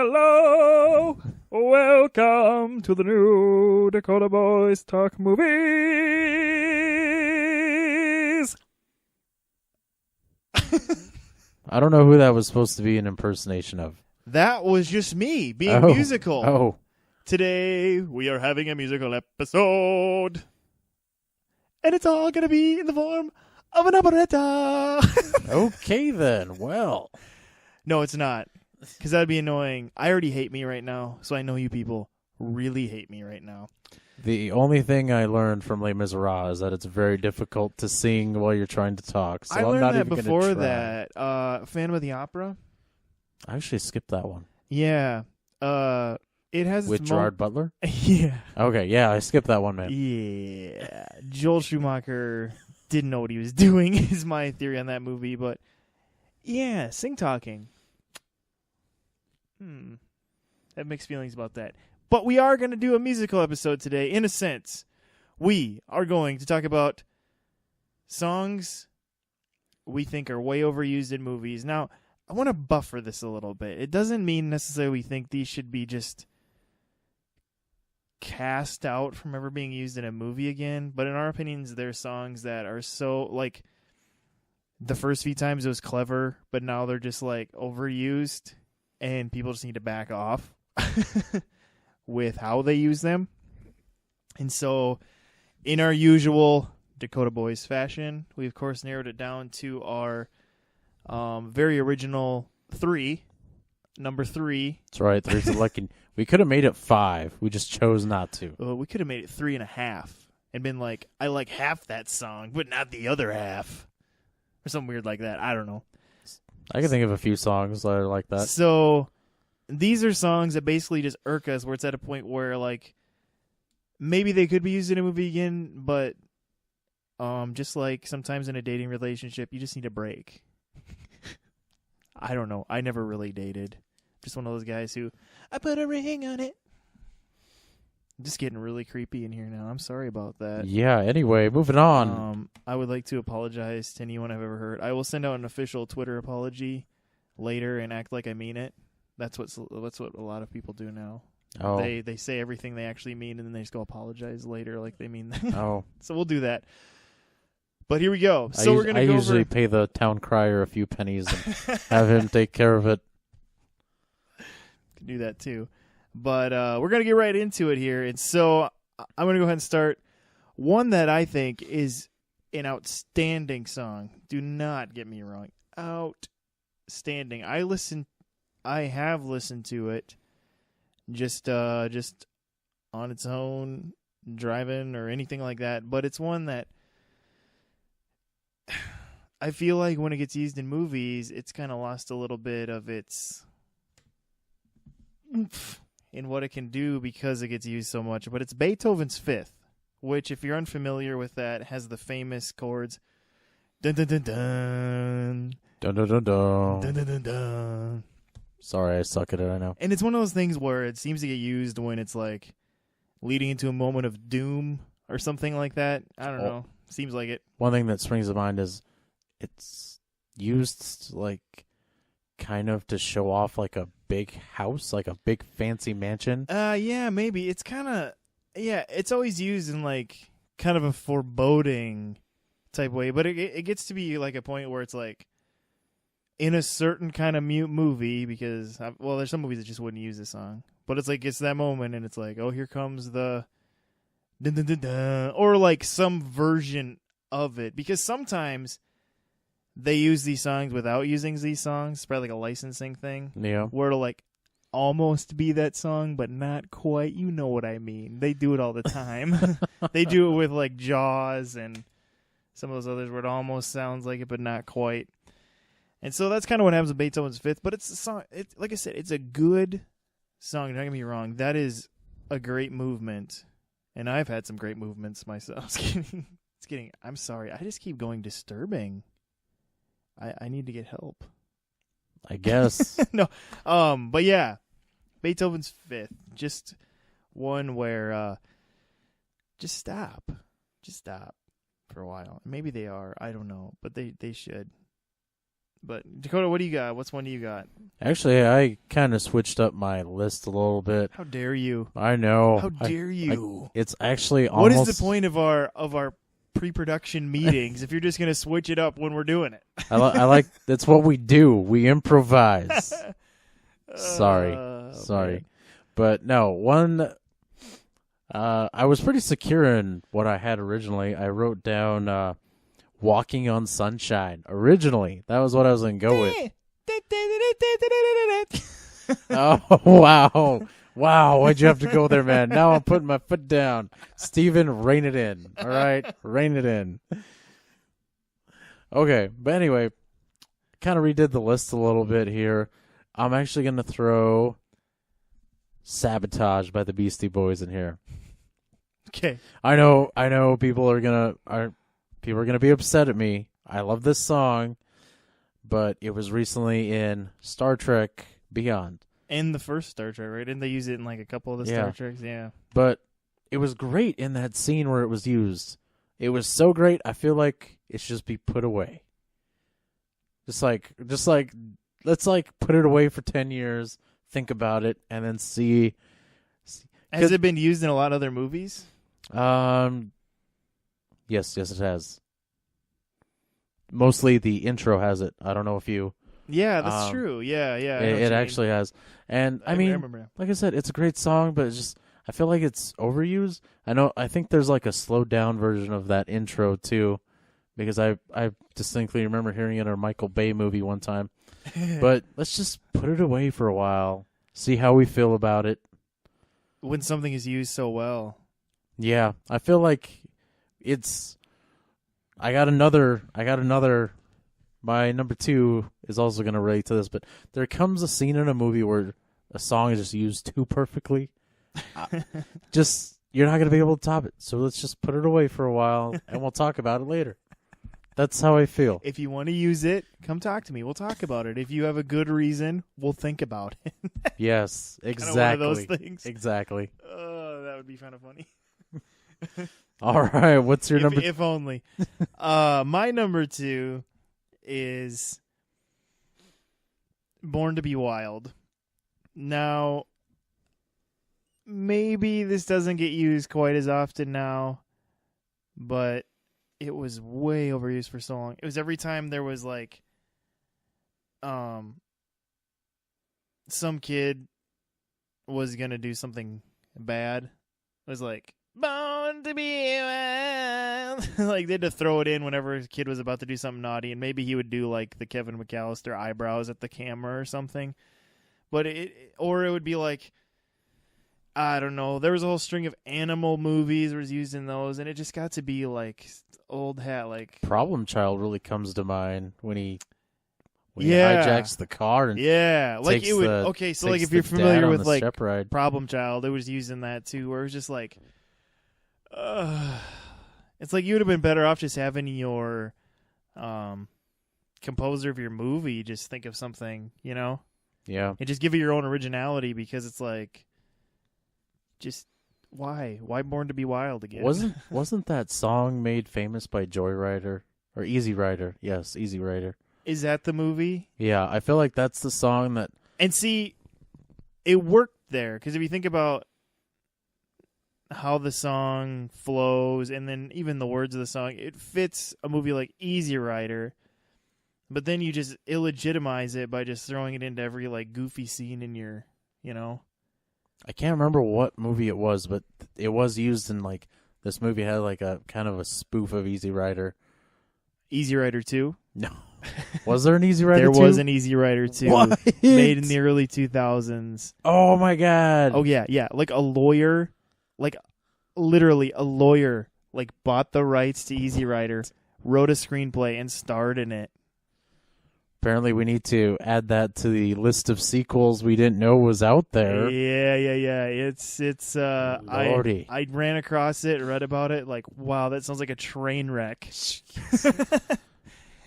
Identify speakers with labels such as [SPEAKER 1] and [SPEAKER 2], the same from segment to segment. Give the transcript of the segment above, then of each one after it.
[SPEAKER 1] Hello, welcome to the new Dakota Boys Talk Movies.
[SPEAKER 2] I don't know who that was supposed to be an impersonation of.
[SPEAKER 1] That was just me being musical.
[SPEAKER 2] Oh.
[SPEAKER 1] Today we are having a musical episode, and it's all going to be in the form of an operetta.
[SPEAKER 2] Okay, then. Well.
[SPEAKER 1] No, it's not. Because that would be annoying. I already hate me right now, so I know you people really hate me right now.
[SPEAKER 2] The only thing I learned from Les Miserables is that it's very difficult to sing while you're trying to talk. So
[SPEAKER 1] I learned
[SPEAKER 2] I'm not
[SPEAKER 1] that
[SPEAKER 2] even
[SPEAKER 1] before
[SPEAKER 2] gonna try.
[SPEAKER 1] that. Phantom of the Opera?
[SPEAKER 2] I actually skipped that one.
[SPEAKER 1] Yeah. It has
[SPEAKER 2] With Gerard Butler?
[SPEAKER 1] Yeah.
[SPEAKER 2] Okay, yeah, I skipped that one, man.
[SPEAKER 1] Yeah. Joel Schumacher didn't know what he was doing, is my theory on that movie. But, yeah, sing-talking. I have mixed feelings about that. But we are going to do a musical episode today, in a sense. We are going to talk about songs we think are way overused in movies. Now, I want to buffer this a little bit. It doesn't mean necessarily we think these should be just cast out from ever being used in a movie again. But in our opinions, they're songs that are so, like, the first few times it was clever, but now they're just, like, overused. And people just need to back off with how they use them. And so, in our usual Dakota Boys fashion, we, of course, narrowed it down to our very original number 3.
[SPEAKER 2] That's right. There's a lucky. We could have made it 5. We just chose not to.
[SPEAKER 1] We could have made it 3.5 and been like, I like half that song, but not the other half. Or something weird like that. I don't know.
[SPEAKER 2] I can think of a few songs that are like that.
[SPEAKER 1] So, these are songs that basically just irk us, where it's at a point where, like, maybe they could be used in a movie again, but just like sometimes in a dating relationship, you just need a break. I don't know. I never really dated. Just one of those guys who, I put a ring on it. I'm just getting really creepy in here now. I'm sorry about that.
[SPEAKER 2] Yeah, anyway, moving on.
[SPEAKER 1] I would like to apologize to anyone I've ever hurt. I will send out an official Twitter apology later and act like I mean it. That's what a lot of people do now.
[SPEAKER 2] Oh.
[SPEAKER 1] They say everything they actually mean, and then they just go apologize later like they mean that.
[SPEAKER 2] Oh.
[SPEAKER 1] So we'll do that. But here we go. So we're going to go
[SPEAKER 2] usually pay the town crier a few pennies and have him take care of it.
[SPEAKER 1] Can do that too. But we're going to get right into it here. And so I'm going to go ahead and start. One that I think is an outstanding song. Do not get me wrong. Outstanding. I have listened to it just on its own, driving or anything like that. But it's one that I feel like when it gets used in movies, it's kind of lost a little bit of its oomph in what it can do because it gets used so much. But it's Beethoven's Fifth, which, if you're unfamiliar with that, has the famous chords. Dun dun dun dun.
[SPEAKER 2] Dun dun dun dun.
[SPEAKER 1] Dun dun dun dun.
[SPEAKER 2] Sorry, I suck at it, I know.
[SPEAKER 1] And it's one of those things where it seems to get used when it's like leading into a moment of doom or something like that. I don't know. Seems like it.
[SPEAKER 2] One thing that springs to mind is it's used like kind of to show off like a big house, like a big fancy mansion.
[SPEAKER 1] Yeah, maybe. It's kind of, it's always used in like kind of a foreboding type way, but it gets to be like a point where it's like in a certain kind of movie, because, there's some movies that just wouldn't use this song, but it's like, it's that moment and it's like, oh, here comes the dun dun dun dun, or like some version of it, because sometimes they use these songs without using these songs. It's probably like a licensing thing.
[SPEAKER 2] Yeah.
[SPEAKER 1] Where it'll like almost be that song, but not quite. You know what I mean. They do it all the time. They do it with like Jaws and some of those others where it almost sounds like it, but not quite. And so that's kind of what happens with Beethoven's Fifth. But it's a song. Like I said, it's a good song. Don't get me wrong. That is a great movement. And I've had some great movements myself. It's getting, I'm sorry. I just keep going disturbing. I need to get help.
[SPEAKER 2] I guess.
[SPEAKER 1] No. But yeah, Beethoven's Fifth. Just one where just stop. Just stop for a while. Maybe they are. I don't know. But they should. But Dakota, what do you got? What's one do you got?
[SPEAKER 2] Actually, I kind of switched up my list a little bit.
[SPEAKER 1] How dare you?
[SPEAKER 2] I know.
[SPEAKER 1] How dare you?
[SPEAKER 2] It's actually
[SPEAKER 1] What
[SPEAKER 2] almost...
[SPEAKER 1] is the point of our pre-production meetings if you're just gonna switch it up when we're doing it?
[SPEAKER 2] I like. That's what we do. We improvise. Sorry.
[SPEAKER 1] Man.
[SPEAKER 2] But no, one... I was pretty secure in what I had originally. I wrote down Walking on Sunshine. Originally, that was what I was going to go with. Oh, wow. Wow, why'd you have to go there, man? Now I'm putting my foot down. Steven, rein it in. All right? Rein it in. Okay, but anyway, kind of redid the list a little bit here. I'm actually going to throw Sabotage by the Beastie Boys in here.
[SPEAKER 1] Okay.
[SPEAKER 2] I know people are gonna be upset at me. I love this song, but it was recently in Star Trek Beyond.
[SPEAKER 1] And the first Star Trek, right? Didn't they use it in like a couple of the Star Treks? Yeah.
[SPEAKER 2] But it was great in that scene where it was used. It was so great, I feel like it should just be put away. Just like let's put it away for 10 years, think about it, and then see.
[SPEAKER 1] Has it been used in a lot of other movies?
[SPEAKER 2] Yes, it has. Mostly the intro has it. I don't know if you...
[SPEAKER 1] Yeah, that's true. Yeah.
[SPEAKER 2] It actually has. And, I mean,
[SPEAKER 1] remember.
[SPEAKER 2] like I said, it's a great song, but it's just... I feel like it's overused. I think there's like a slowed down version of that intro, too, because I distinctly remember hearing it in a Michael Bay movie one time. But let's just put it away for a while, see how we feel about it.
[SPEAKER 1] When something is used so well.
[SPEAKER 2] Yeah, I feel like it's... I got another... My number 2 is also going to relate to this, but there comes a scene in a movie where a song is just used too perfectly. You're not going to be able to top it, so let's just put it away for a while, and we'll talk about it later. That's how I feel.
[SPEAKER 1] If you want to use it, come talk to me. We'll talk about it. If you have a good reason, we'll think about it.
[SPEAKER 2] Yes, exactly.
[SPEAKER 1] Kind of one of those things.
[SPEAKER 2] Exactly.
[SPEAKER 1] That would be kind of funny.
[SPEAKER 2] All right, what's your number?
[SPEAKER 1] If only. My number 2 is Born to be Wild. Now, maybe this doesn't get used quite as often now, but it was way overused for so long. It was every time there was like some kid was going to do something bad. It was like, born to be wild. Like, they had to throw it in whenever a kid was about to do something naughty, and maybe he would do like the Kevin McAllister eyebrows at the camera or something. But it would be like, I don't know. There was a whole string of animal movies was used in those, and it just got to be like old hat. Like
[SPEAKER 2] Problem Child really comes to mind when he hijacks the car and
[SPEAKER 1] like it would. Okay, so like if you're familiar with like Problem Child, it was used in that too, where it was just like, it's like you would have been better off just having your composer of your movie just think of something, and just give it your own originality, because it's like, just why Born to be Wild again?
[SPEAKER 2] Wasn't that song made famous by Joyrider or Easy Rider? Yes, Easy Rider.
[SPEAKER 1] Is that the movie?
[SPEAKER 2] Yeah, I feel like that's the song that...
[SPEAKER 1] And see, it worked there, because if you think about how the song flows, and then even the words of the song, it fits a movie like Easy Rider, but then you just illegitimize it by just throwing it into every like goofy scene in your,
[SPEAKER 2] I can't remember what movie it was, but it was used in like... This movie had like a kind of a spoof of Easy Rider.
[SPEAKER 1] Easy Rider 2?
[SPEAKER 2] No. Was there an Easy Rider 2?
[SPEAKER 1] There was an Easy Rider 2.
[SPEAKER 2] What?
[SPEAKER 1] Made in the early 2000s.
[SPEAKER 2] Oh, my God.
[SPEAKER 1] Oh, yeah. Like a lawyer, like literally a lawyer, like bought the rights to Easy Rider, wrote a screenplay, and starred in it.
[SPEAKER 2] Apparently, we need to add that to the list of sequels we didn't know was out there.
[SPEAKER 1] Yeah. It's
[SPEAKER 2] Lordy.
[SPEAKER 1] I ran across it, read about it, like, wow, that sounds like a train wreck.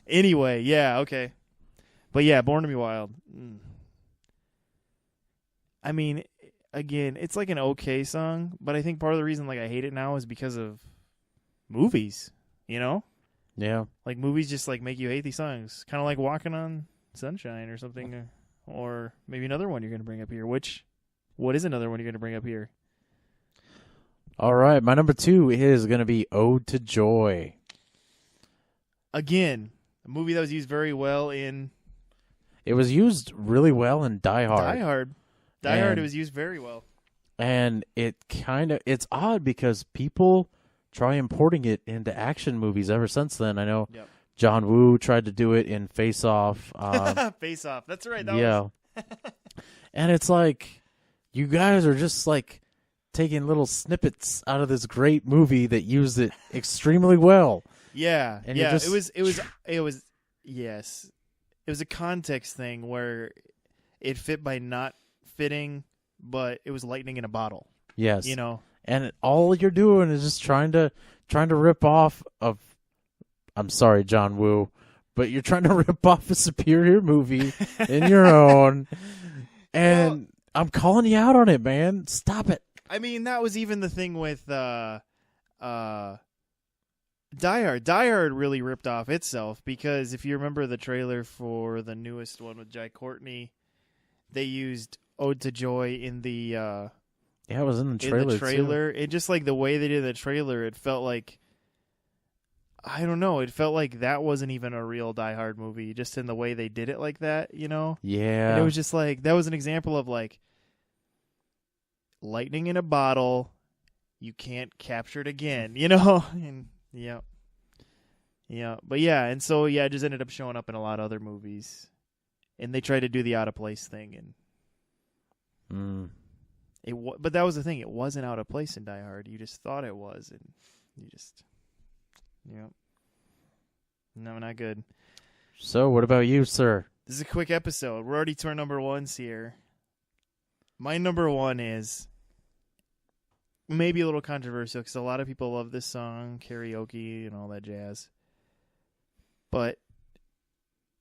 [SPEAKER 1] Anyway, yeah, okay. But yeah, Born to be Wild. I mean, again, it's like an okay song, but I think part of the reason like I hate it now is because of movies,
[SPEAKER 2] Yeah.
[SPEAKER 1] Like movies just like make you hate these songs, kind of like Walking on Sunshine or something, or maybe another one you're going to bring up here. What is another one you're going to bring up here?
[SPEAKER 2] All right, my number 2 is going to be Ode to Joy.
[SPEAKER 1] Again, a movie that was used very well in.
[SPEAKER 2] It was used really well in Die Hard.
[SPEAKER 1] Die Hard. It was used very well.
[SPEAKER 2] And it's odd because people try importing it into action movies ever since then. I know John Woo tried to do it in Face Off.
[SPEAKER 1] Face Off. That's right.
[SPEAKER 2] And it's like, you guys are just like taking little snippets out of this great movie that used it extremely well.
[SPEAKER 1] Yeah.
[SPEAKER 2] And
[SPEAKER 1] yeah. It was yes. It was a context thing where it fit by not fitting, but it was lightning in a bottle.
[SPEAKER 2] Yes.
[SPEAKER 1] You know.
[SPEAKER 2] And all you're doing is just trying to rip off of, I'm sorry, John Woo, but you're trying to rip off a superior movie in your own. And I'm calling you out on it, man. Stop it.
[SPEAKER 1] I mean, that was even the thing with Die Hard. Die Hard really ripped off itself because if you remember the trailer for the newest one with Jai Courtney, they used Ode to Joy in the
[SPEAKER 2] it was in the trailer.
[SPEAKER 1] It just like the way they did the trailer, it felt like, I don't know, it felt like that wasn't even a real Die Hard movie, just in the way they did it like that, you know?
[SPEAKER 2] Yeah.
[SPEAKER 1] And it was just like, that was an example of like, lightning in a bottle, you can't capture it again, you know? And yeah. But yeah, and so it just ended up showing up in a lot of other movies. And they tried to do the out of place thing, and but that was the thing, it wasn't out of place in Die Hard. You just thought it was, and you just no, not good.
[SPEAKER 2] So what about you, sir?
[SPEAKER 1] This is a quick episode. We're already to our number ones here. My number one is maybe a little controversial because a lot of people love this song, karaoke and all that jazz. But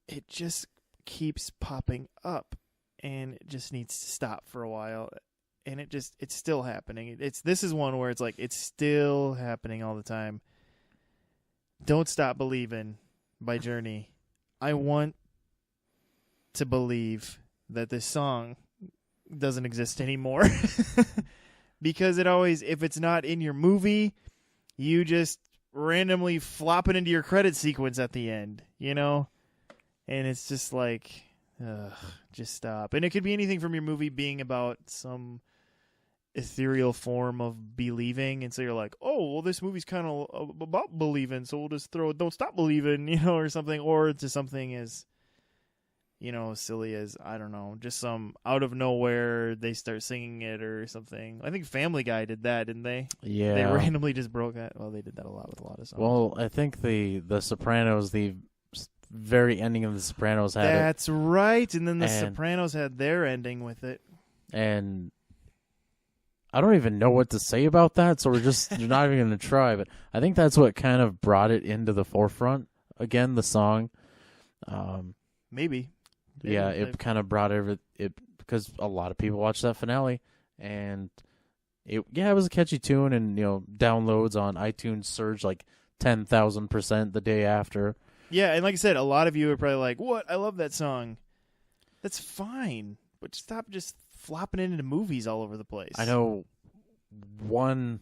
[SPEAKER 1] it just keeps popping up, and it just needs to stop for a while. And it's still happening. This is one where it's like it's still happening all the time. Don't Stop Believin' by Journey. I want to believe that this song doesn't exist anymore. Because it always, if it's not in your movie, you just randomly flop it into your credit sequence at the end, you know? And it's just like, just stop. And it could be anything from your movie being about some ethereal form of believing, and so you're like, oh, well, this movie's kind of about believing, so we'll just throw Don't Stop Believing, you know, or something, or to something as, you know, silly as, I don't know, just some out of nowhere they start singing it or something. I think Family Guy did that, didn't they?
[SPEAKER 2] Yeah.
[SPEAKER 1] They randomly just broke that. Well, they did that a lot with a lot of songs.
[SPEAKER 2] Well, I think the Sopranos, the very ending of the Sopranos had
[SPEAKER 1] That's right, and then the Sopranos had their ending with it.
[SPEAKER 2] And I don't even know what to say about that, so we're not even going to try. But I think that's what kind of brought it into the forefront again. The song,
[SPEAKER 1] maybe.
[SPEAKER 2] Yeah, it kind of brought it because a lot of people watched that finale, and it was a catchy tune, and downloads on iTunes surged like 10,000% the day after.
[SPEAKER 1] Yeah, and like I said, a lot of you are probably like, "What? I love that song." That's fine, but stop just flopping it into movies all over the place.
[SPEAKER 2] I know one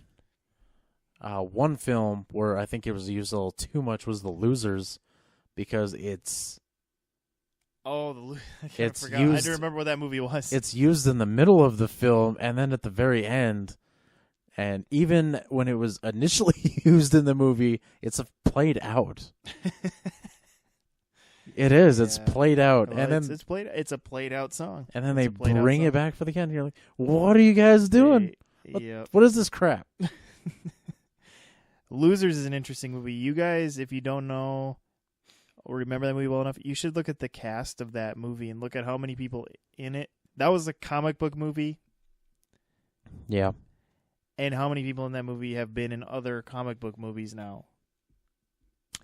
[SPEAKER 2] film where I think it was used a little too much was The Losers, because it's
[SPEAKER 1] I
[SPEAKER 2] it's
[SPEAKER 1] forgot.
[SPEAKER 2] used,
[SPEAKER 1] I don't remember what that movie was.
[SPEAKER 2] It's used in the middle of the film and then at the very end. And even when it was initially used in the movie, it's played out. It is. Yeah. It's played out,
[SPEAKER 1] well,
[SPEAKER 2] and then
[SPEAKER 1] it's a played out song.
[SPEAKER 2] And then they bring it back for the end. You're like, "What are you guys doing? What is this crap?"
[SPEAKER 1] Losers is an interesting movie. You guys, if you don't know or remember that movie well enough, you should look at the cast of that movie and look at how many people in it. That was a comic book movie.
[SPEAKER 2] Yeah.
[SPEAKER 1] And how many people in that movie have been in other comic book movies now?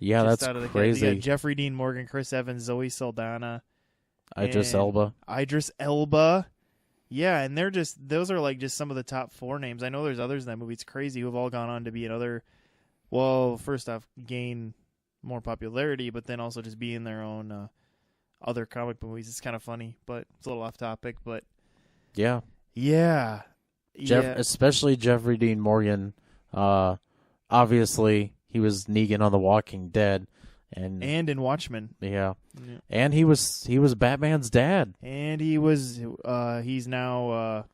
[SPEAKER 2] Yeah, that's crazy.
[SPEAKER 1] You got Jeffrey Dean Morgan, Chris Evans, Zoe Saldana,
[SPEAKER 2] Idris Elba.
[SPEAKER 1] Yeah, and those are like just some of the top 4 names. I know there's others in that movie. It's crazy who have all gone on to be in other. Well, first off, gain more popularity, but then also just be in their own other comic book movies. It's kind of funny, but it's a little off topic. But
[SPEAKER 2] Yeah.
[SPEAKER 1] yeah,
[SPEAKER 2] Especially Jeffrey Dean Morgan. Obviously, he was Negan on The Walking Dead, and
[SPEAKER 1] in Watchmen.
[SPEAKER 2] yeah, and he was Batman's dad,
[SPEAKER 1] and he's now.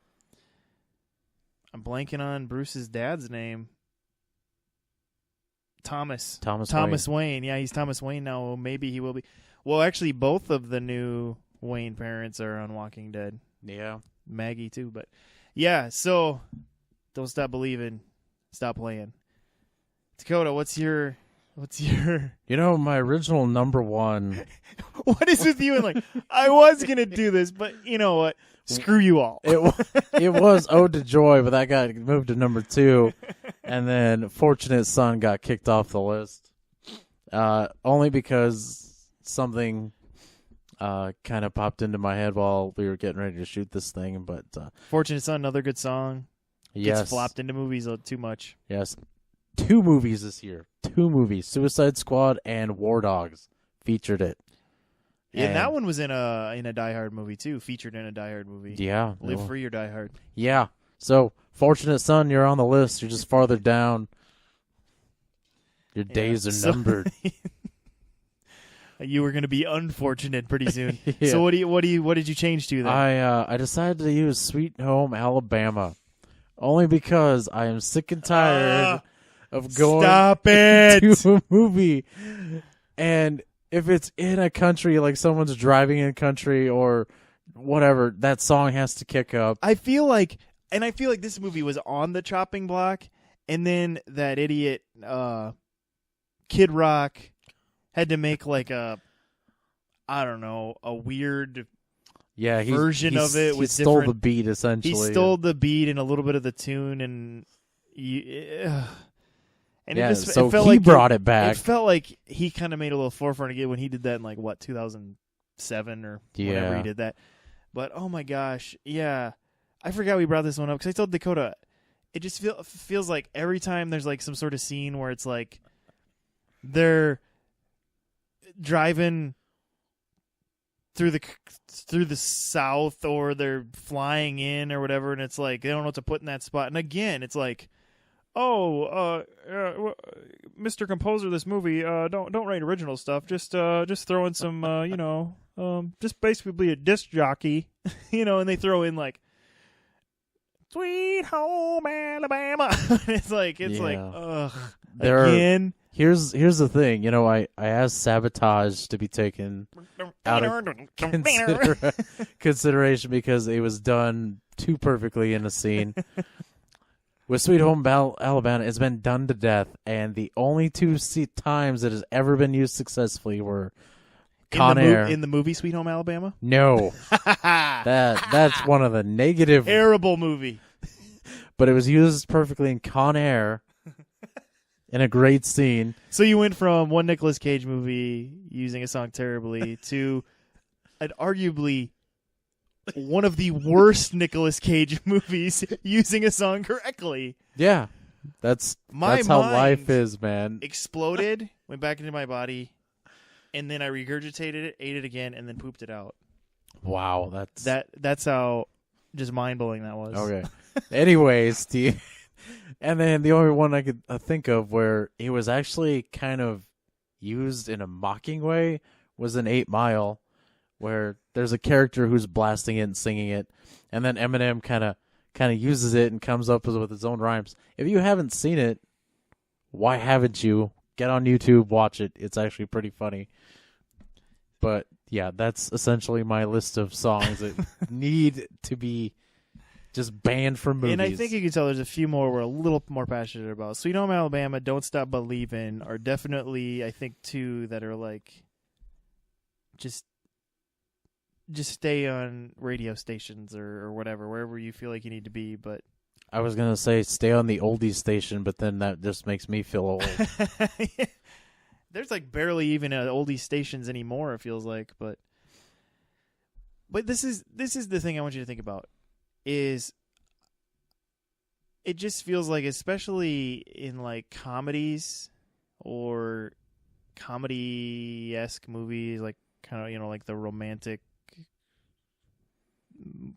[SPEAKER 1] I'm blanking on Bruce's dad's name. Thomas Wayne. Yeah, he's Thomas Wayne now. Maybe he will be. Well, actually, both of the new Wayne parents are on Walking Dead.
[SPEAKER 2] Yeah,
[SPEAKER 1] Maggie too. But yeah, so don't stop believing, stop playing. Dakota, what's your?
[SPEAKER 2] my original number one.
[SPEAKER 1] What is with you? And like, I was gonna do this, but you know what? Screw you all.
[SPEAKER 2] It was Ode to Joy, but that got moved to number 2, and then Fortunate Son got kicked off the list. Only because something kind of popped into my head while we were getting ready to shoot this thing. But
[SPEAKER 1] Fortunate Son, another good song.
[SPEAKER 2] Yes,
[SPEAKER 1] gets flopped into movies too much.
[SPEAKER 2] Yes, 2 movies this year. 2 movies, Suicide Squad and War Dogs featured it.
[SPEAKER 1] Yeah, and that one was in a Die Hard movie too, featured in a Die Hard movie.
[SPEAKER 2] Yeah,
[SPEAKER 1] Live Free or Die Hard.
[SPEAKER 2] Yeah. So, Fortunate Son, you're on the list. You're just farther down. Your days are numbered.
[SPEAKER 1] You were going to be unfortunate pretty soon.
[SPEAKER 2] Yeah.
[SPEAKER 1] So what did you change to then?
[SPEAKER 2] I decided to use Sweet Home Alabama, only because I am sick and tired of going to a movie, and if it's in a country, like someone's driving in a country or whatever, that song has to kick up.
[SPEAKER 1] I feel like this movie was on the chopping block, and then that idiot Kid Rock had to make like a weird version of it.
[SPEAKER 2] He stole the beat, essentially.
[SPEAKER 1] He stole the beat and a little bit of the tune, and it felt
[SPEAKER 2] he brought it back.
[SPEAKER 1] It felt like he kind of made a little forefront again when he did that in 2007 or whenever he did that. But oh my gosh, yeah, I forgot we brought this one up because I told Dakota, it just feels like every time there's like some sort of scene where it's like they're driving through the South or they're flying in or whatever, and it's like they don't know what to put in that spot. And again, it's like, Mr. Composer, this movie, don't write original stuff. Just throw in some, just basically a disc jockey, and they throw in like Sweet Home Alabama. it's like, ugh. Again.
[SPEAKER 2] Here's the thing, I asked Sabotage to be taken out of consideration because it was done too perfectly in a scene. With Sweet Home Alabama, it's been done to death, and the only 2 times it has ever been used successfully were Con Air.
[SPEAKER 1] In the movie Sweet Home Alabama?
[SPEAKER 2] No. That's one of the negative...
[SPEAKER 1] Terrible movie.
[SPEAKER 2] But it was used perfectly in Con Air in a great scene.
[SPEAKER 1] So you went from one Nicolas Cage movie using a song terribly to an arguably one of the worst Nicolas Cage movies using a song correctly.
[SPEAKER 2] Yeah. That's how life is, man.
[SPEAKER 1] Exploded, went back into my body, and then I regurgitated it, ate it again, and then pooped it out.
[SPEAKER 2] Wow,
[SPEAKER 1] that's how just mind-blowing that was.
[SPEAKER 2] Okay. Anyways, Steve. And then the only one I could think of where it was actually kind of used in a mocking way was in 8 Mile, where there's a character who's blasting it and singing it, and then Eminem kind of uses it and comes up with his own rhymes. If you haven't seen it, why haven't you? Get on YouTube, watch it. It's actually pretty funny. But yeah, that's essentially my list of songs that need to be just banned from movies.
[SPEAKER 1] And I think you can tell there's a few more we're a little more passionate about. Sweet Home Alabama, Don't Stop Believin' are definitely, I think, 2 that are like just stay on radio stations or whatever, wherever you feel like you need to be. But
[SPEAKER 2] I was going to say stay on the oldies station, but then that just makes me feel old.
[SPEAKER 1] There's like barely even oldies stations anymore, it feels like. But this is the thing I want you to think about. Is it just feels like, especially in like comedies or comedy-esque movies, like kind of, you know, like the romantic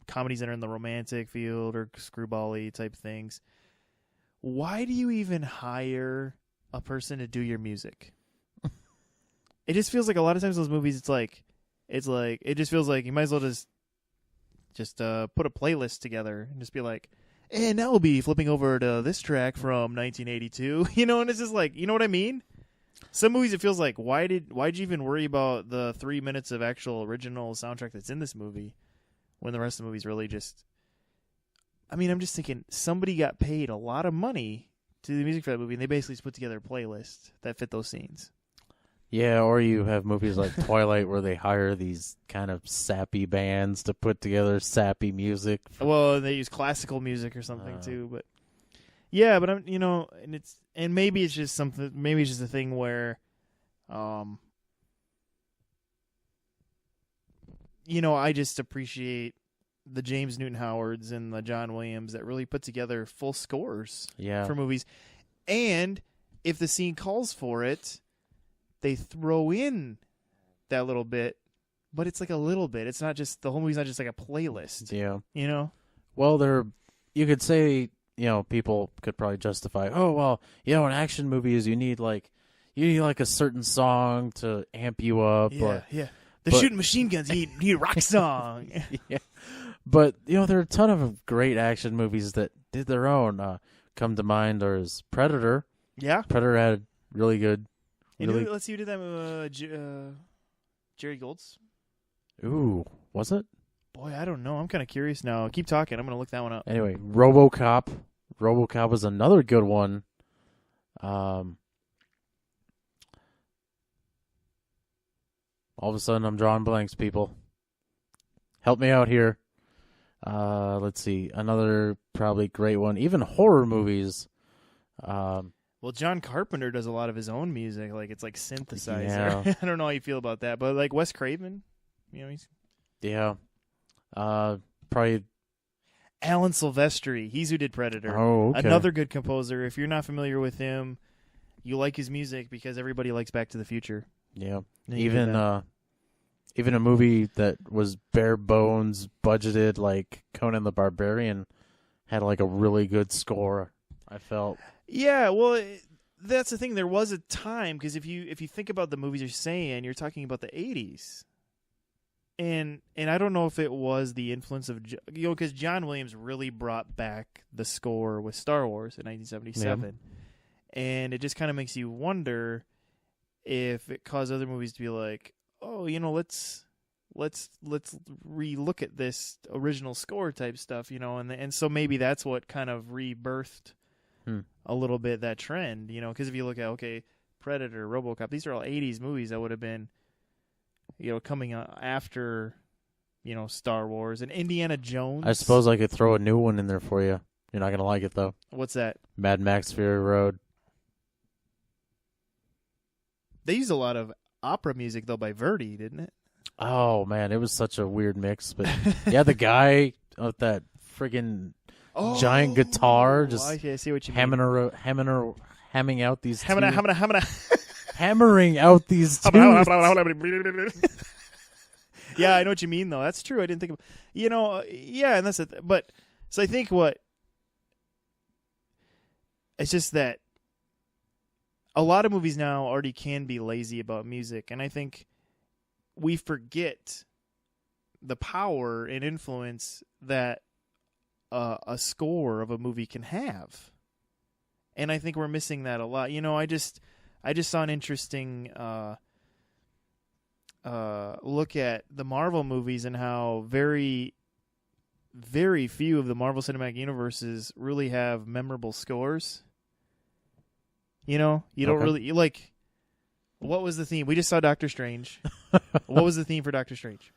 [SPEAKER 1] comedies that are in the romantic field or screwball-y type things, why do you even hire a person to do your music? It just feels like a lot of times those movies, it just feels like you might as well just put a playlist together and just be like, and now we'll be flipping over to this track from 1982, you know, and it's just like, you know what I mean? Some movies it feels like, why'd you even worry about the 3 minutes of actual original soundtrack that's in this movie when the rest of the movie's really just, I mean, I'm just thinking somebody got paid a lot of money to do the music for that movie and they basically just put together a playlist that fit those scenes.
[SPEAKER 2] Yeah, or you have movies like Twilight where they hire these kind of sappy bands to put together sappy music.
[SPEAKER 1] Well, they use classical music or something too, but yeah, but I'm, you know, and maybe it's just something. Maybe it's just a thing where, you know, I just appreciate the James Newton Howards and the John Williams that really put together full scores for movies, and if the scene calls for it, they throw in that little bit, but it's like a little bit. It's not just the whole movie's not just like a playlist.
[SPEAKER 2] Yeah,
[SPEAKER 1] you know.
[SPEAKER 2] Well, you could say, you know, people could probably justify, oh well, you know, in action movies you need like a certain song to amp you up.
[SPEAKER 1] Yeah. They're shooting machine guns. You need a rock song.
[SPEAKER 2] Yeah. But you know, there are a ton of great action movies that did their own. Come to mind, or is Predator.
[SPEAKER 1] Yeah,
[SPEAKER 2] Predator had really good.
[SPEAKER 1] Let's see who did that. Jerry Golds.
[SPEAKER 2] Ooh, was it?
[SPEAKER 1] Boy, I don't know. I'm kind of curious now. Keep talking. I'm going to look that one up.
[SPEAKER 2] Anyway, RoboCop. RoboCop was another good one. All of a sudden, I'm drawing blanks, people. Help me out here. Let's see. Another probably great one. Even horror movies.
[SPEAKER 1] Well, John Carpenter does a lot of his own music. Like, it's like synthesizer.
[SPEAKER 2] Yeah.
[SPEAKER 1] I don't know how you feel about that. But, like, Wes Craven, you know, he's...
[SPEAKER 2] Yeah. Probably...
[SPEAKER 1] Alan Silvestri. He's who did Predator.
[SPEAKER 2] Oh, okay.
[SPEAKER 1] Another good composer. If you're not familiar with him, you like his music because everybody likes Back to the Future.
[SPEAKER 2] Yeah. Even a movie that was bare bones budgeted, like Conan the Barbarian, had like a really good score, I felt.
[SPEAKER 1] Yeah, well, that's the thing. There was a time, because if you think about the movies you're saying, you're talking about the 80s. And I don't know if it was the influence of, you know, because John Williams really brought back the score with Star Wars in 1977. Yeah. And it just kind of makes you wonder if it caused other movies to be like, oh, you know, let's re-look at this original score type stuff, you know, and so maybe that's what kind of rebirthed a little bit that trend, you know, because if you look at, okay, Predator, RoboCop, these are all 80s movies that would have been, you know, coming after, you know, Star Wars and Indiana Jones.
[SPEAKER 2] I suppose I could throw a new one in there for you. You're not going to like it, though.
[SPEAKER 1] What's that?
[SPEAKER 2] Mad Max Fury Road.
[SPEAKER 1] They used a lot of opera music, though, by Verdi, didn't it?
[SPEAKER 2] Oh, man, it was such a weird mix. But, yeah, the guy with that friggin' giant guitar just
[SPEAKER 1] I see what you
[SPEAKER 2] hamming out these
[SPEAKER 1] hammering
[SPEAKER 2] out these tunes.
[SPEAKER 1] Yeah, I know what you mean, though. That's true. I didn't think of, you know, yeah, and that's it. But so I think it's just that a lot of movies now already can be lazy about music, and I think we forget the power and influence that a score of a movie can have, and I think we're missing that a lot. You know, I just saw an interesting look at the Marvel movies and how very, very few of the Marvel Cinematic Universes really have memorable scores. You know, you don't really like. What was the theme? We just saw Doctor Strange. What was the theme for Doctor Strange?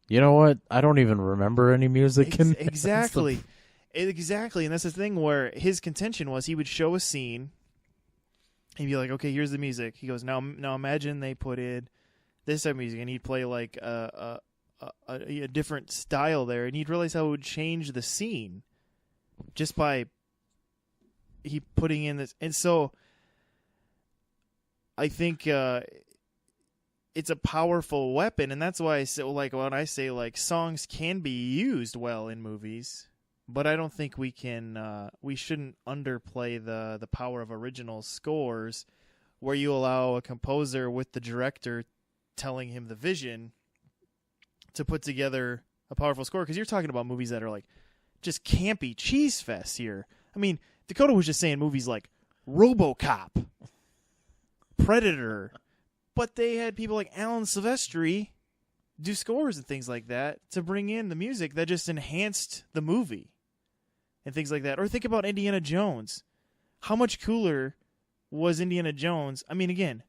[SPEAKER 2] You know what? I don't even remember any music.
[SPEAKER 1] Exactly. Exactly. And that's the thing where his contention was he would show a scene. He'd be like, okay, here's the music. He goes, now imagine they put in this type of music. And he'd play like a different style there. And he'd realize how it would change the scene just by he putting in this. And so I think it's a powerful weapon, and that's why I say, like, when I say, like, songs can be used well in movies, but I don't think we shouldn't underplay the power of original scores, where you allow a composer with the director telling him the vision to put together a powerful score. Because you're talking about movies that are like just campy cheese fests here. I mean, Dakota was just saying movies like RoboCop, Predator, but they had people like Alan Silvestri do scores and things like that to bring in the music that just enhanced the movie and things like that. Or think about Indiana Jones. How much cooler was Indiana Jones? I mean, again,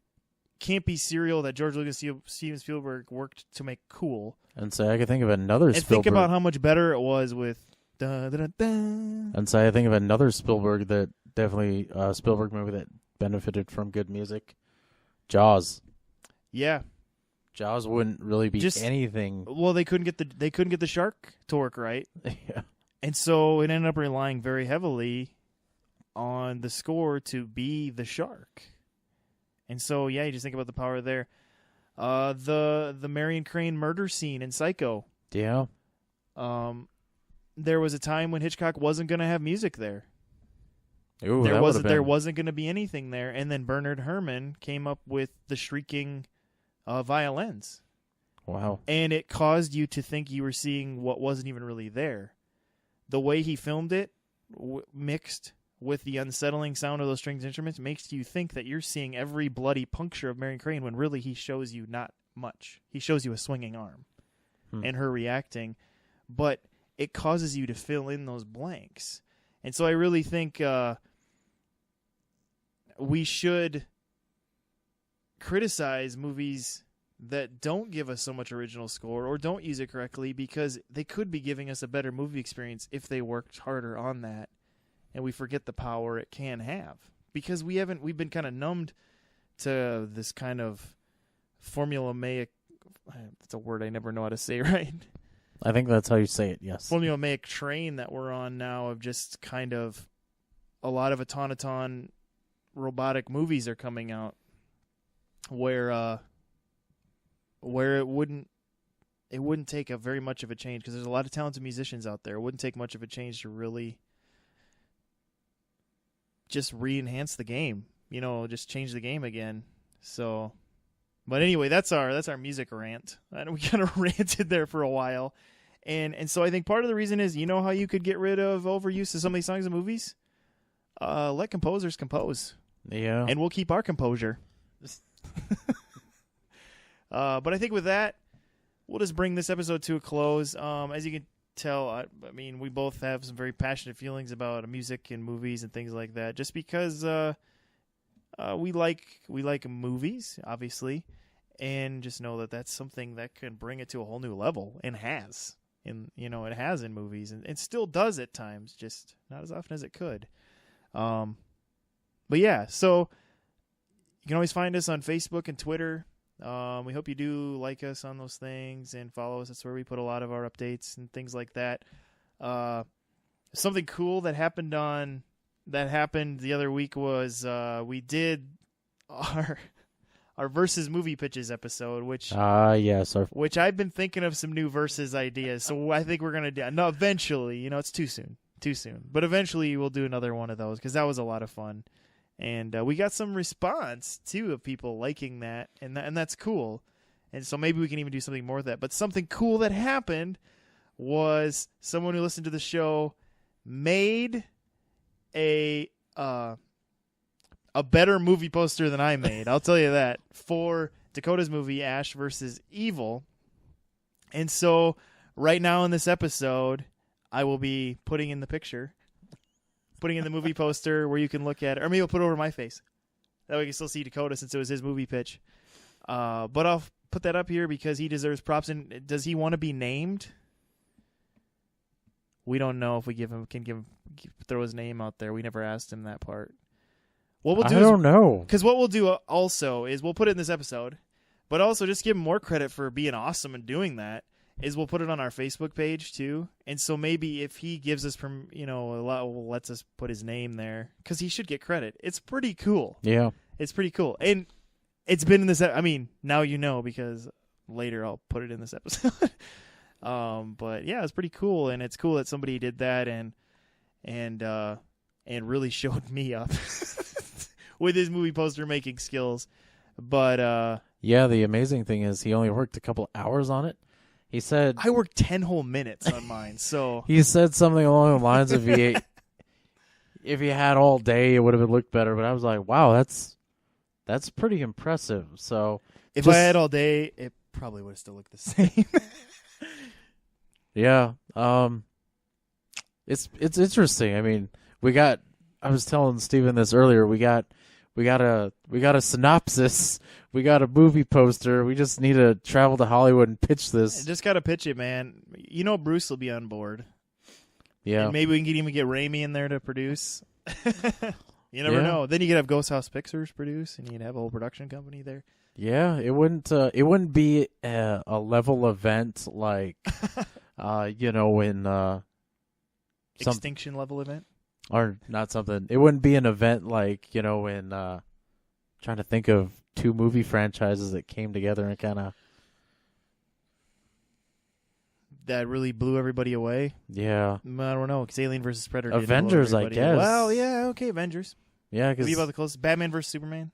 [SPEAKER 1] campy serial that George Lucas, Steven Spielberg worked to make cool.
[SPEAKER 2] And so I could think of another Spielberg.
[SPEAKER 1] And think about how much better it was with da da da da.
[SPEAKER 2] And so I think of another Spielberg that definitely Spielberg movie that benefited from good music. Jaws.
[SPEAKER 1] Yeah.
[SPEAKER 2] Jaws wouldn't really be
[SPEAKER 1] Just
[SPEAKER 2] anything.
[SPEAKER 1] Well, they couldn't get the shark to work right.
[SPEAKER 2] Yeah.
[SPEAKER 1] And so it ended up relying very heavily on the score to be the shark. And so, yeah, you just think about the power there. The Marion Crane murder scene in Psycho.
[SPEAKER 2] Yeah.
[SPEAKER 1] There was a time when Hitchcock wasn't going to have music there.
[SPEAKER 2] Ooh,
[SPEAKER 1] There wasn't going to be anything there. And then Bernard Herrmann came up with the shrieking violins.
[SPEAKER 2] Wow.
[SPEAKER 1] And it caused you to think you were seeing what wasn't even really there. The way he filmed it, mixed with the unsettling sound of those strings instruments, makes you think that you're seeing every bloody puncture of Marion Crane when really he shows you not much. He shows you a swinging arm and her reacting, but it causes you to fill in those blanks. And so I really think we should criticize movies that don't give us so much original score or don't use it correctly, because they could be giving us a better movie experience if they worked harder on that, and we forget the power it can have. Because we've been kind of numbed to this kind of formulaic, that's a word I never know how to say right.
[SPEAKER 2] I think that's how you say it, yes.
[SPEAKER 1] Formulaic train that we're on now of just kind of a lot of automaton robotic movies are coming out where it wouldn't take a very much of a change, because there's a lot of talented musicians out there. It wouldn't take much of a change to really just re-enhance the game, just change the game again. So, but anyway, that's our music rant. And we kind of ranted there for a while. And so I think part of the reason is, how you could get rid of overuse of some of these songs and movies? Let composers compose.
[SPEAKER 2] Yeah.
[SPEAKER 1] And we'll keep our composure. But I think with that, we'll just bring this episode to a close. As you can tell, I mean, we both have some very passionate feelings about music and movies and things like that. Just because we like movies, obviously, and just know that that's something that can bring it to a whole new level, and has. It has in movies, and it still does at times, just not as often as it could. But yeah, so you can always find us on Facebook and Twitter. We hope you do like us on those things and follow us. That's where we put a lot of our updates and things like that. Something cool that happened the other week was we did our versus movie pitches episode, which which I've been thinking of some new versus ideas. So I think we're gonna do eventually. It's too soon, but eventually we'll do another one of those, because that was a lot of fun. And we got some response, too, of people liking that, and that's cool. And so maybe we can even do something more with that. But something cool that happened was someone who listened to the show made a better movie poster than I made. I'll tell you that, for Dakota's movie, Ash vs. Evil. And so right now in this episode, I will be putting in the picture. Putting in the movie poster where you can look at it. Or maybe I'll put it over my face. That way you can still see Dakota, since it was his movie pitch. But I'll put that up here because he deserves props. And does he want to be named? We don't know if we throw his name out there. We never asked him that part. What we'll do
[SPEAKER 2] I don't know.
[SPEAKER 1] Because what we'll do also is we'll put it in this episode, but also just give him more credit for being awesome and doing that. Is we'll put it on our Facebook page too, and so maybe if he gives us lets us put his name there, because he should get credit. It's pretty cool.
[SPEAKER 2] Yeah,
[SPEAKER 1] it's pretty cool. And it's been in this. I mean, now you know because later I'll put it in this episode. But yeah, it's pretty cool, and it's cool that somebody did that and really showed me up with his movie poster making skills. But
[SPEAKER 2] yeah, the amazing thing is he only worked a couple hours on it. He said
[SPEAKER 1] I worked 10 whole minutes on mine. So
[SPEAKER 2] he said something along the lines of if he had all day, it would have looked better. But I was like, wow, that's pretty impressive. So
[SPEAKER 1] if I had all day, it probably would have still looked the same.
[SPEAKER 2] Yeah. It's interesting. I mean, I was telling Steven this earlier. We got a synopsis. We got a movie poster. We just need to travel to Hollywood and pitch this.
[SPEAKER 1] Just got to pitch it, man. You know Bruce will be on board.
[SPEAKER 2] Yeah.
[SPEAKER 1] And maybe we can even get Raimi in there to produce. You never know. Then you could have Ghost House Pictures produce, and you could have a whole production company there.
[SPEAKER 2] Yeah, it wouldn't be a level event like in
[SPEAKER 1] Extinction level event?
[SPEAKER 2] Or not something. It wouldn't be an event like, in trying to think of two movie franchises that came together and kind of
[SPEAKER 1] that really blew everybody away.
[SPEAKER 2] Yeah.
[SPEAKER 1] I don't know, because Alien vs. Predator didn't
[SPEAKER 2] Avengers,
[SPEAKER 1] blow
[SPEAKER 2] I
[SPEAKER 1] everybody away.
[SPEAKER 2] guess.
[SPEAKER 1] Well, yeah, okay, Avengers.
[SPEAKER 2] Yeah,
[SPEAKER 1] Maybe
[SPEAKER 2] because
[SPEAKER 1] about the closest. Batman vs. Superman.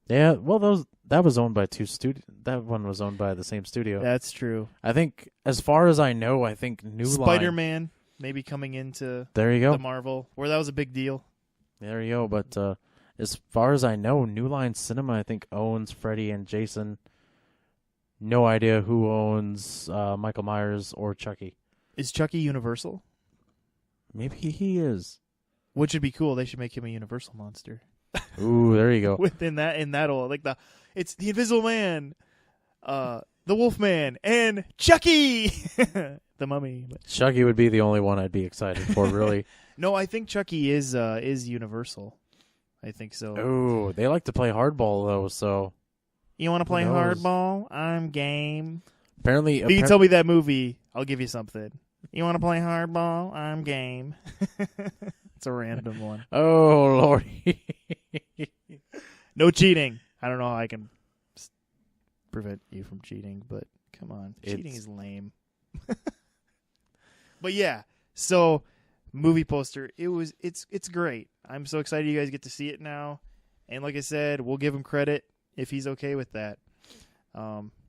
[SPEAKER 2] Yeah, well, that was owned by two studios. That one was owned by the same studio.
[SPEAKER 1] That's true.
[SPEAKER 2] I think, as far as I know, I think New Line.
[SPEAKER 1] Spider-Man maybe coming into
[SPEAKER 2] There you go.
[SPEAKER 1] the Marvel, where that was a big deal.
[SPEAKER 2] There you go. But as far as I know, New Line Cinema, I think, owns Freddy and Jason. No idea who owns Michael Myers or Chucky.
[SPEAKER 1] Is Chucky Universal?
[SPEAKER 2] Maybe he is.
[SPEAKER 1] Which would be cool. They should make him a Universal monster.
[SPEAKER 2] Ooh, there you go.
[SPEAKER 1] Within that, in that old, like it's the Invisible Man, the Wolfman, and Chucky, the Mummy.
[SPEAKER 2] Chucky would be the only one I'd be excited for, really.
[SPEAKER 1] No, I think Chucky is Universal. I think so.
[SPEAKER 2] Ooh, they like to play hardball though. So
[SPEAKER 1] you want to play
[SPEAKER 2] knows?
[SPEAKER 1] hardball? I'm game.
[SPEAKER 2] Apparently,
[SPEAKER 1] If you can tell me that movie, I'll give you something. You want to play hardball? I'm game. It's a random one.
[SPEAKER 2] Oh, Lordy.
[SPEAKER 1] No cheating. I don't know how I can prevent you from cheating, but come on. Cheating is lame. But yeah, so movie poster, it's great. I'm so excited you guys get to see it now. And like I said, we'll give him credit if he's okay with that.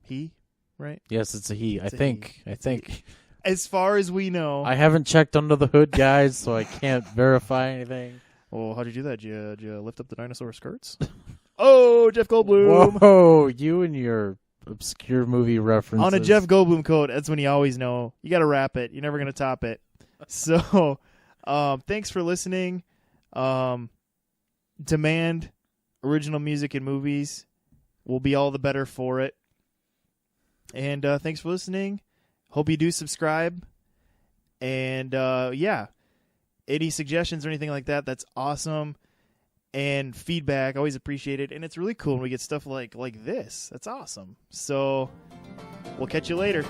[SPEAKER 1] He, right?
[SPEAKER 2] Yes, it's a he.
[SPEAKER 1] It's
[SPEAKER 2] I
[SPEAKER 1] a
[SPEAKER 2] think.
[SPEAKER 1] he.
[SPEAKER 2] I think.
[SPEAKER 1] As far as we know.
[SPEAKER 2] I haven't checked under the hood, guys, so I can't verify anything.
[SPEAKER 1] Well, how'd you do that? Did you lift up the dinosaur skirts? Oh, Jeff Goldblum.
[SPEAKER 2] Whoa, you and your obscure movie references.
[SPEAKER 1] On a Jeff Goldblum quote, that's when you always know. You got to wrap it. You're never going to top it. So, thanks for listening. Demand original music in movies. We'll be all the better for it. And thanks for listening. Hope you do subscribe. And, yeah, any suggestions or anything like that, that's awesome. And feedback, always appreciated. And it's really cool when we get stuff like this. That's awesome. So we'll catch you later.